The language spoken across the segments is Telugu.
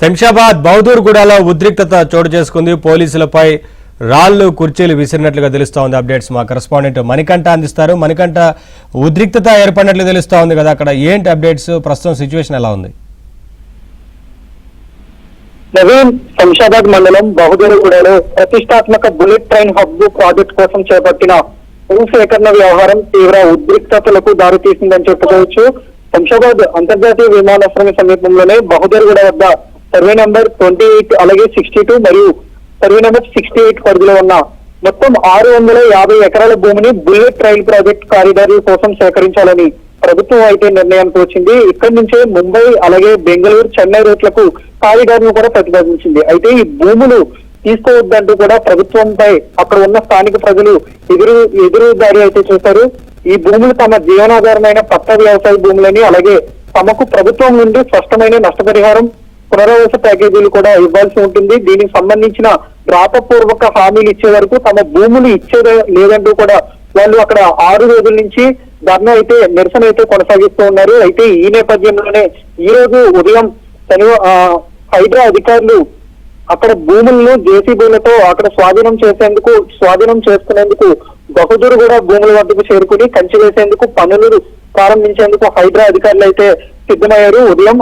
శంషాబాద్ బౌదూర్గూడలో ఉద్రిక్తత చోటు చేసుకుంది. పోలీసులపై రాళ్లు కుర్చీలు విసిరినట్లుగా తెలుస్తోంది. అప్డేట్స్ మా కరెస్పాండెంట్ మణికంఠ అందిస్తారు. మణికంఠ, ఉద్రిక్తత ఏర్పడినట్లు తెలుస్తోంది కదా, అక్కడ ఏంటి అప్డేట్స్? ప్రస్తుతం సిచ్యువేషన్ ఎలా ఉంది? నవీన్, శంషాబాద్ మండలం బహదూర్గూడలో ప్రతిష్టాత్మక బుల్లెట్ ట్రైన్ హబ్ ప్రాజెక్ట్ కోసం చేపట్టిన భూసేకరణ వ్యవహారం తీవ్ర ఉద్రిక్తతలకు దారితీసిందని చెప్పుకోవచ్చు. శంషాబాద్ అంతర్జాతీయ విమానాశ్రయం సమీపంలోనే బహదూర్గూడ వద్ద సర్వే నంబర్ 28 అలాగే 62 మరియు సర్వే నంబర్ 68 పరిధిలో ఉన్న మొత్తం 650 ఎకరాల భూమిని బుల్లెట్ రైల్ ప్రాజెక్ట్ కారిడార్ల కోసం సేకరించాలని ప్రభుత్వం అయితే నిర్ణయానికి వచ్చింది. ఇక్కడి నుంచే ముంబై అలాగే బెంగళూరు, చెన్నై రూట్లకు కారిడార్ను కూడా ప్రతిపాదించింది. అయితే ఈ భూములు తీసుకోవద్దంటూ కూడా ప్రభుత్వంపై అక్కడ ఉన్న స్థానిక ప్రజలు ఎదురు దాడి అయితే చేశారు. ఈ భూములు తమ జీవనాధారమైన పట్ట వ్యవసాయ భూములని, అలాగే తమకు ప్రభుత్వం నుండి స్పష్టమైన నష్టపరిహారం, పునరావాస ప్యాకేజీలు కూడా ఇవ్వాల్సి ఉంటుంది. దీనికి సంబంధించిన రాతపూర్వక హామీలు ఇచ్చే వరకు తమ భూములు ఇచ్చేదే లేదంటూ కూడా వాళ్ళు అక్కడ 6 రోజుల నుంచి ధర్నా అయితే నిరసన అయితే కొనసాగిస్తూ ఉన్నారు. అయితే ఈ నేపథ్యంలోనే ఈ రోజు ఉదయం హైడ్రా అధికారులు అక్కడ భూములను జేసీబీలతో అక్కడ స్వాధీనం చేసుకునేందుకు బహదూర్గూడ భూముల వద్దకు చేరుకుని కంచి వేసేందుకు పనులు ప్రారంభించేందుకు హైడ్రా అధికారులు అయితే సిద్ధమయ్యారు. ఉదయం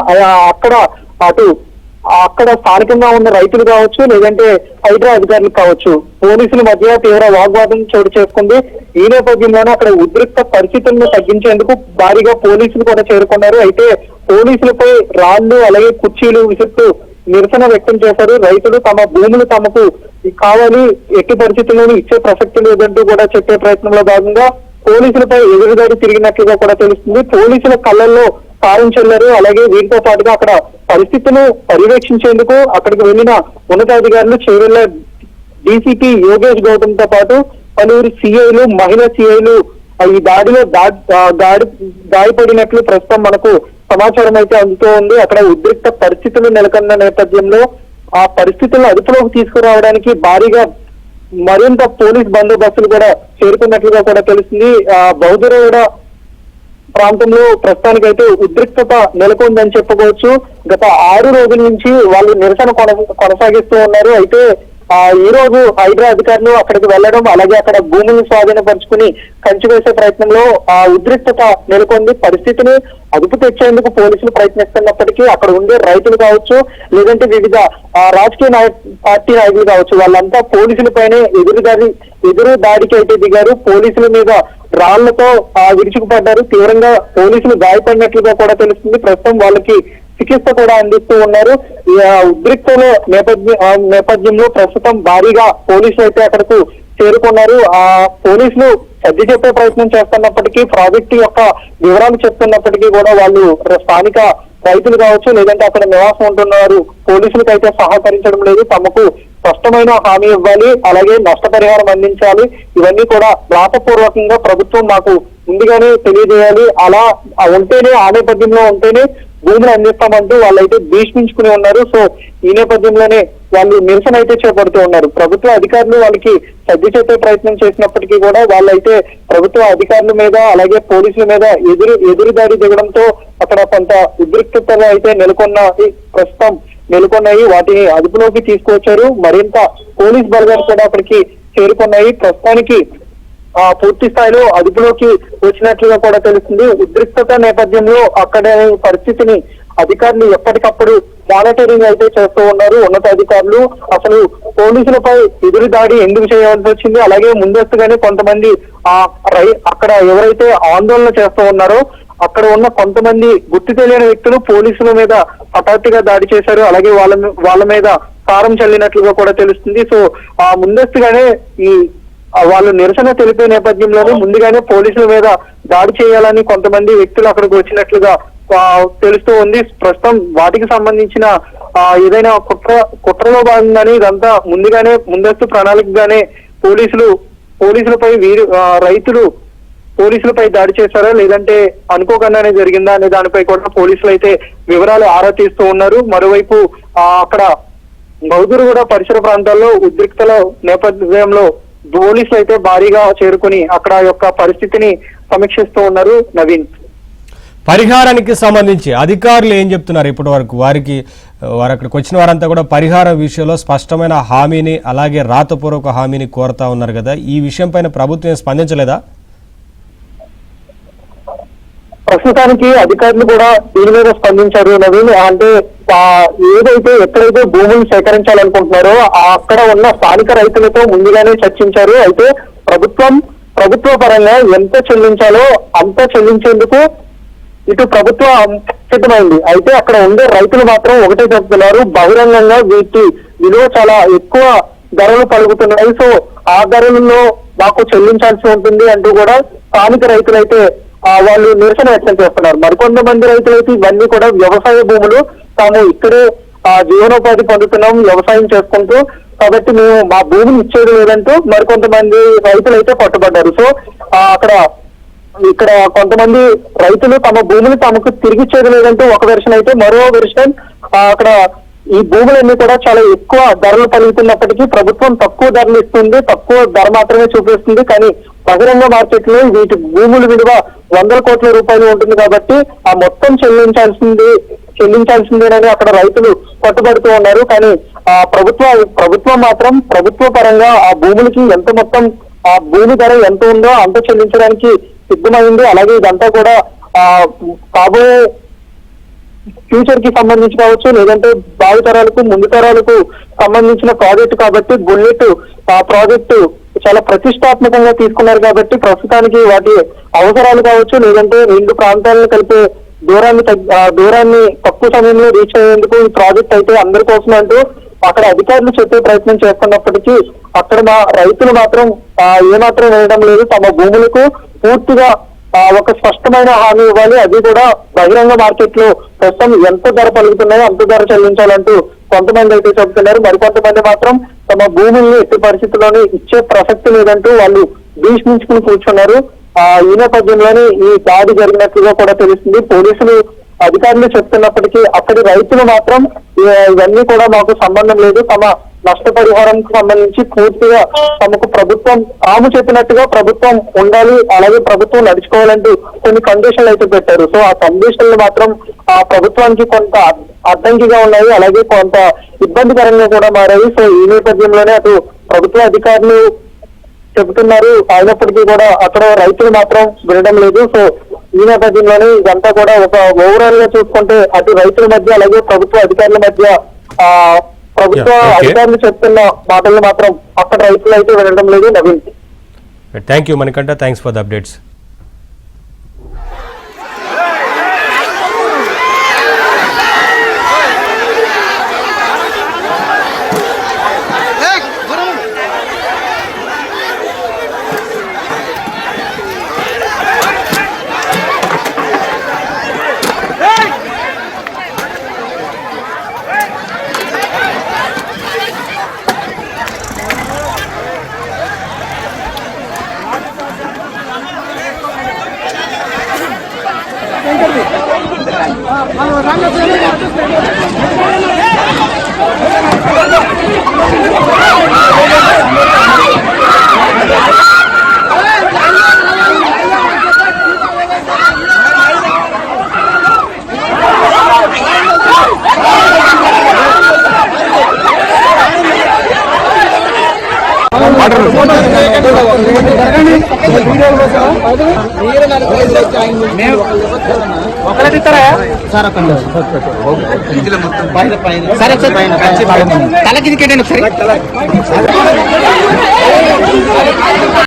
అక్కడ స్థానికంగా ఉన్న రైతులు కావచ్చు, లేదంటే హైడ్రా అధికారులు కావచ్చు, పోలీసుల మధ్య తీవ్ర వాగ్వాదం చోటు చేసుకుంది. ఈ నేపథ్యంలోనే అక్కడ ఉద్రిక్త పరిస్థితులను తగ్గించేందుకు భారీగా పోలీసులు కూడా చేరుకున్నారు. అయితే పోలీసులపై రాళ్లు అలాగే కుర్చీలు విసురుతూ నిరసన వ్యక్తం చేశారు. రైతులు తమ భూములు తమకు కావాలి, ఎట్టి పరిస్థితుల్లోనూ ఇచ్చే ప్రసక్తి లేదంటూ కూడా చెప్పే ప్రయత్నంలో భాగంగా పోలీసులపై ఎదురుదాడి తిరిగినట్లుగా కూడా తెలుస్తుంది. పోలీసుల కళ్ళల్లో కారం చెల్లారు. అలాగే వీరితో పాటుగా అక్కడ పరిస్థితులు పర్యవేక్షించేందుకు అక్కడికి వెళ్లిన ఉన్నతాధికారులు చేవెళ్ల డీసీపీ యోగేష్ గౌతమ్ తో పాటు పలువురు సిఐలు, మహిళా సిఐలు ఈ దాడిలో గాయపడినట్లు ప్రస్తుతం మనకు సమాచారం అయితే అందుతూ ఉంది. అక్కడ ఉద్రిక్త పరిస్థితులు నెలకొన్న నేపథ్యంలో ఆ పరిస్థితులను అదుపులోకి తీసుకురావడానికి భారీగా మరింత పోలీస్ బందోబస్తులు కూడా చేరుకున్నట్లుగా కూడా తెలుస్తుంది. బహదూర్గూడ ప్రాంతంలో ప్రస్తుతానికైతే ఉద్రిక్తత నెలకొందని చెప్పుకోవచ్చు. గత 6 రోజుల నుంచి వాళ్ళు నిరసన కొనసాగిస్తూ ఉన్నారు. అయితే ఈ రోజు హైడ్రా అధికారులు అక్కడికి వెళ్లడం, అలాగే అక్కడ భూములను స్వాధీనపరుచుకుని కంచి వేసే ప్రయత్నంలో ఉద్రిక్తత నెలకొంది. పరిస్థితిని అదుపు తెచ్చేందుకు పోలీసులు ప్రయత్నిస్తున్నప్పటికీ అక్కడ ఉండే రైతులు కావచ్చు, లేదంటే వివిధ రాజకీయ పార్టీ నాయకులు కావచ్చు, వాళ్ళంతా పోలీసులపైనే ఎదురు దాడికి అయితే దిగారు. పోలీసుల మీద రాళ్లతో విరుచుకుపడ్డారు. తీవ్రంగా పోలీసులు గాయపడినట్లుగా కూడా తెలుస్తుంది. ప్రస్తుతం వాళ్ళకి చికిత్స కూడా అందిస్తూ ఉన్నారు. ఉద్రిక్తలో నేపథ్యంలో ప్రస్తుతం భారీగా పోలీసులు అయితే అక్కడకు చేరుకున్నారు. పోలీసులు సర్ది చెప్పే ప్రయత్నం చేస్తున్నప్పటికీ, ప్రాజెక్టు యొక్క వివరాలు చెప్తున్నప్పటికీ కూడా వాళ్ళు స్థానిక రైతులు కావచ్చు, లేదంటే అక్కడ నివాసం ఉంటున్నారు పోలీసులకు అయితే సహకరించడం లేదు. తమకు స్పష్టమైన హామీ ఇవ్వాలి, అలాగే నష్టపరిహారం అందించాలి, ఇవన్నీ కూడా రాతపూర్వకంగా ప్రభుత్వం మాకు ముందుగానే తెలియజేయాలి. అలా ఉంటేనే, ఆ నేపథ్యంలో ఉంటేనే భూములు అందిస్తామంటూ వాళ్ళైతే భీష్మించుకుని ఉన్నారు. సో ఈ నేపథ్యంలోనే వాళ్ళు నిరసన అయితే చేపడుతూ ఉన్నారు. ప్రభుత్వ అధికారులు వాళ్ళకి సర్ది చెప్పే ప్రయత్నం చేసినప్పటికీ కూడా వాళ్ళైతే ప్రభుత్వ అధికారుల మీద అలాగే పోలీసుల మీద ఎదురు దాడి దిగడంతో అక్కడ కొంత ఉద్రిక్తతగా అయితే నెలకొన్నాయి. వాటిని అదుపులోకి తీసుకువచ్చారు. మరింత పోలీస్ బలగాలు కూడా అక్కడికి చేరుకున్నాయి. ప్రస్తుతానికి పూర్తి స్థాయిలో అదుపులోకి వచ్చినట్లుగా కూడా తెలుస్తుంది. ఉద్రిక్తత నేపథ్యంలో అక్కడ పరిస్థితిని అధికారులు ఎప్పటికప్పుడు మానిటరింగ్ అయితే చేస్తూ ఉన్నారు. ఉన్నతాధికారులు అసలు పోలీసులపై ఎదురు దాడి ఎందుకు చేయాల్సి వచ్చింది, అలాగే ముందస్తుగానే కొంతమంది అక్కడ ఎవరైతే ఆందోళన చేస్తూ ఉన్నారో అక్కడ ఉన్న కొంతమంది గుర్తు తెలియని వ్యక్తులు పోలీసుల మీద హఠాత్తుగా దాడి చేశారు. అలాగే వాళ్ళ మీద కారం చల్లినట్లుగా కూడా తెలుస్తుంది. సో ముందస్తుగానే వాళ్ళు నిరసన తెలిపే నేపథ్యంలోనే ముందుగానే పోలీసుల మీద దాడి చేయాలని కొంతమంది వ్యక్తులు అక్కడికి వచ్చినట్లుగా తెలుస్తూ ఉంది. ప్రస్తుతం వాటికి సంబంధించిన ఏదైనా కుట్రలో భాగంగానే ఇదంతా ముందస్తు ప్రణాళికగానే పోలీసులపై రైతులు పోలీసులపై దాడి చేశారా, లేదంటే అనుకోకుండానే జరిగిందా అనే దానిపై కూడా పోలీసులు అయితే వివరాలు ఆరా తీస్తూ ఉన్నారు. మరోవైపు అక్కడ బహదూర్గూడ పరిసర ప్రాంతాల్లో ఉద్రిక్తల నేపథ్యంలో పోలీసులు అయితే భారీగా చేరుకుని అక్కడ యొక్క పరిస్థితిని సమీక్షిస్తూ ఉన్నారు. నవీన్. పరిహారానికి సంబంధించి అధికారులు ఏం చెప్తున్నారు ఇప్పటి వరకు? వారు అక్కడికి వచ్చిన వారంతా కూడా పరిహారం విషయంలో స్పష్టమైన హామీని అలాగే రాతపూర్వక హామీని కోరుతా ఉన్నారు కదా, ఈ విషయం పైన ప్రభుత్వం స్పందించలేదా? ప్రస్తుతానికి అధికారులు కూడా దీని మీద స్పందించారు నవీన్. అంటే ఏదైతే ఎక్కడైతే భూములు సేకరించాలనుకుంటున్నారో అక్కడ ఉన్న స్థానిక రైతులతో ముందుగానే చర్చించారు. అయితే ప్రభుత్వ పరంగా ఎంత చెల్లించాలో అంత చెల్లించేందుకు ఇటు ప్రభుత్వం సిద్ధమైంది. అయితే అక్కడ ఉండే రైతులు మాత్రం ఒకటే చెప్తున్నారు, బహిరంగంగా వీటి విలువ చాలా ఎక్కువ ధరలు పలుకుతున్నాయి, సో ఆ ధరలలో మాకు చెల్లించాల్సి ఉంటుంది అంటూ కూడా స్థానిక రైతులైతే వాళ్ళు నిరసన వ్యక్తం చేస్తున్నారు. మరికొంతమంది రైతులైతే ఇవన్నీ కూడా వ్యవసాయ భూములు, తాము ఇక్కడే జీవనోపాధి పొందుతున్నాం వ్యవసాయం చేసుకుంటూ, కాబట్టి మేము మా భూమిని ఇచ్చేది లేదంటూ మరికొంతమంది రైతులు అయితే పట్టుబడ్డారు. సో ఇక్కడ కొంతమంది రైతులు తమ భూమిని తమకు తిరిగిచ్చేది లేదంటూ ఒక వెర్షన్ అయితే, మరో వెర్షన్ అక్కడ ఈ భూములన్నీ కూడా చాలా ఎక్కువ ధరలు పలుకుతున్నప్పటికీ ప్రభుత్వం తక్కువ ధరలు ఇస్తుంది, తక్కువ ధర మాత్రమే చూపిస్తుంది, కానీ బహిరంగ మార్కెట్ లో వీటి భూముల విలువ 100 కోట్ల రూపాయలు ఉంటుంది కాబట్టి ఆ మొత్తం చెల్లించాల్సిందేనని అక్కడ రైతులు పట్టుబడుతూ ఉన్నారు. కానీ ప్రభుత్వం మాత్రం ప్రభుత్వ పరంగా ఆ భూములకి ఎంత మొత్తం ఆ భూమి ధర ఎంత ఉందో అంత చెల్లించడానికి సిద్ధమైంది. అలాగే ఇదంతా కూడా కాబోయే ఫ్యూచర్ కి సంబంధించి కావచ్చు, లేదంటే భావితరాలకు ముందు తరాలకు సంబంధించిన ప్రాజెక్టు కాబట్టి బుల్లెట్ ప్రాజెక్టు చాలా ప్రతిష్టాత్మకంగా తీసుకున్నారు కాబట్టి ప్రస్తుతానికి వాటి అవసరాలు కావచ్చు, లేదంటే రెండు ప్రాంతాలను కలిపే దూరాన్ని తక్కువ సమయంలో రీచ్ అయ్యేందుకు ఈ ప్రాజెక్ట్ అయితే అందరి కోసం అంటూ అక్కడ అధికారులు చెప్పే ప్రయత్నం చేస్తున్నప్పటికీ అక్కడ మా రైతులు మాత్రం ఏమాత్రం వేయడం లేదు. తమ భూములకు పూర్తిగా ఒక స్పష్టమైన హామీ ఇవ్వాలి, అది కూడా బహిరంగ మార్కెట్ లో ప్రస్తుతం ఎంత ధర పలుకుతున్నాయో అంత ధర చెల్లించాలంటూ కొంతమంది అయితే చెబుతున్నారు. మరికొంతమంది మాత్రం తమ భూముల్ని ఎట్టి పరిస్థితుల్లోనే ఇచ్చే ప్రసక్తి లేదంటూ వాళ్ళు భీష్మించుకుని కూర్చున్నారు. ఈ నేపథ్యంలోనే ఈ దాడి జరిగినట్లుగా కూడా తెలుస్తుంది. పోలీసులు అధికారులు చెప్తున్నప్పటికీ అక్కడి రైతులు మాత్రం ఇవన్నీ కూడా మాకు సంబంధం లేదు, తమ నష్టపరిహారంకు సంబంధించి పూర్తిగా తమకు ప్రభుత్వం తాము చెప్పినట్టుగా ప్రభుత్వం ఉండాలి, అలాగే ప్రభుత్వం నడుచుకోవాలంటూ కొన్ని కండిషన్లు అయితే పెట్టారు. సో ఆ కండిషన్లు మాత్రం ఆ ప్రభుత్వానికి కొంత అడ్డంకిగా ఉన్నాయి, అలాగే కొంత ఇబ్బందికరంగా కూడా మారాయి. సో ఈ నేపథ్యంలోనే అటు ప్రభుత్వ అధికారులు చెబుతున్నారు, అయినప్పటికీ కూడా అక్కడ రైతులు మాత్రం వినడం లేదు. సో ఈ నేపథ్యంలోనే ఇదంతా కూడా ఒక ఓవరాల్ గా చూసుకుంటే అటు రైతుల మధ్య అలాగే ప్రభుత్వ అధికారుల మధ్య ప్రభుత్వ అధికారులు చెప్తున్న మాటలు మాత్రం అక్కడ రైతులు అయితే వినడం లేదు. Naveen, thank you Manikanta, thanks for the updates. తలకి